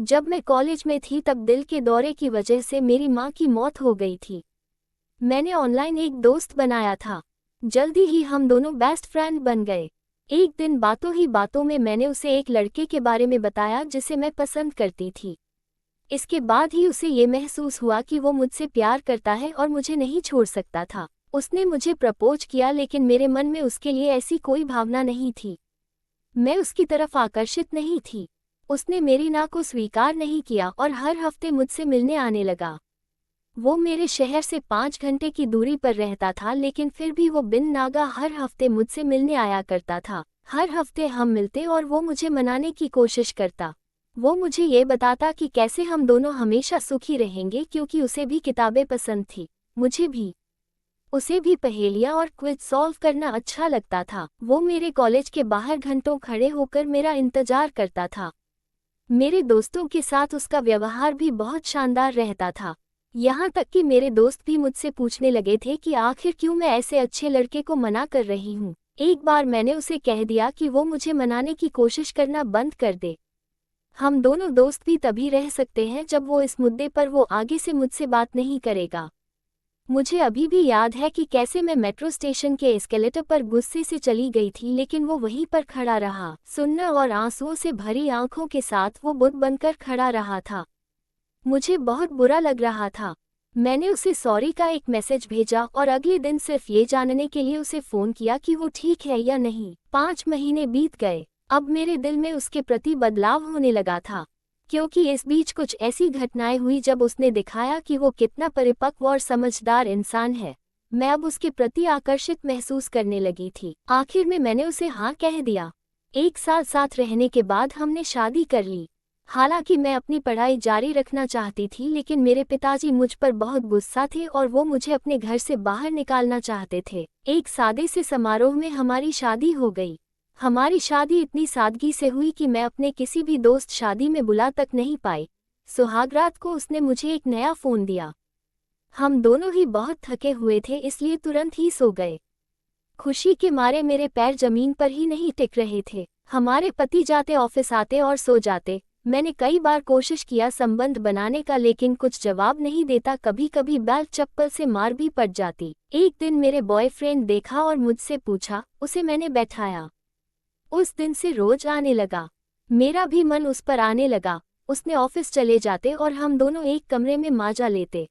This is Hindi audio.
जब मैं कॉलेज में थी तब दिल के दौरे की वजह से मेरी माँ की मौत हो गई थी। मैंने ऑनलाइन एक दोस्त बनाया था। जल्दी ही हम दोनों बेस्ट फ्रेंड बन गए। एक दिन बातों ही बातों में मैंने उसे एक लड़के के बारे में बताया जिसे मैं पसंद करती थी। इसके बाद ही उसे ये महसूस हुआ कि वो मुझसे प्यार करता है और मुझे नहीं छोड़ सकता था। उसने मुझे प्रपोज किया लेकिन मेरे मन में उसके लिए ऐसी कोई भावना नहीं थी। मैं उसकी तरफ आकर्षित नहीं थी। उसने मेरी ना को स्वीकार नहीं किया और हर हफ्ते मुझसे मिलने आने लगा। वो मेरे शहर से 5 घंटे की दूरी पर रहता था लेकिन फिर भी वो बिन नागा हर हफ्ते मुझसे मिलने आया करता था। हर हफ्ते हम मिलते और वो मुझे मनाने की कोशिश करता। वो मुझे ये बताता कि कैसे हम दोनों हमेशा सुखी रहेंगे क्योंकि उसे भी किताबें पसंद थी। मुझे भी। उसे भी पहेलियाँ और क्विज सॉल्व करना अच्छा लगता था। वो मेरे कॉलेज के बाहर घंटों खड़े होकर मेरा इंतजार करता था। मेरे दोस्तों के साथ उसका व्यवहार भी बहुत शानदार रहता था। यहाँ तक कि मेरे दोस्त भी मुझसे पूछने लगे थे कि आखिर क्यों मैं ऐसे अच्छे लड़के को मना कर रही हूँ। एक बार मैंने उसे कह दिया कि वो मुझे मनाने की कोशिश करना बंद कर दे। हम दोनों दोस्त भी तभी रह सकते हैं जब वो इस मुद्दे पर वो आगे से मुझसे बात नहीं करेगा। मुझे अभी भी याद है कि कैसे मैं मेट्रो स्टेशन के एस्केलेटर पर गुस्से से चली गई थी लेकिन वो वहीं पर खड़ा रहा। सुन्न और आंसुओं से भरी आंखों के साथ वो बुत बनकर खड़ा रहा था। मुझे बहुत बुरा लग रहा था। मैंने उसे सॉरी का एक मैसेज भेजा और अगले दिन सिर्फ ये जानने के लिए उसे फ़ोन किया कि वो ठीक है या नहीं। 5 महीने बीत गए। अब मेरे दिल में उसके प्रति बदलाव होने लगा था, क्योंकि इस बीच कुछ ऐसी घटनाएं हुई जब उसने दिखाया कि वो कितना परिपक्व और समझदार इंसान है। मैं अब उसके प्रति आकर्षित महसूस करने लगी थी। आखिर में मैंने उसे हाँ कह दिया। 1 साल साथ रहने के बाद हमने शादी कर ली। हालांकि मैं अपनी पढ़ाई जारी रखना चाहती थी लेकिन मेरे पिताजी मुझ पर बहुत गुस्सा थे और वो मुझे अपने घर से बाहर निकालना चाहते थे। एक सादे से समारोह में हमारी शादी हो गई। हमारी शादी इतनी सादगी से हुई कि मैं अपने किसी भी दोस्त शादी में बुला तक नहीं पाई। सुहागरात को उसने मुझे एक नया फ़ोन दिया। हम दोनों ही बहुत थके हुए थे इसलिए तुरंत ही सो गए। खुशी के मारे मेरे पैर जमीन पर ही नहीं टिक रहे थे। हमारे पति जाते ऑफिस आते और सो जाते। मैंने कई बार कोशिश किया संबंध बनाने का लेकिन कुछ जवाब नहीं देता। कभी कभी बैल चप्पल से मार भी पड़ जाती। एक दिन मेरे बॉयफ्रेंड देखा और मुझसे पूछा। उसे मैंने बैठाया। उस दिन से रोज आने लगा। मेरा भी मन उस पर आने लगा। उसने ऑफिस चले जाते और हम दोनों एक कमरे में माजा लेते।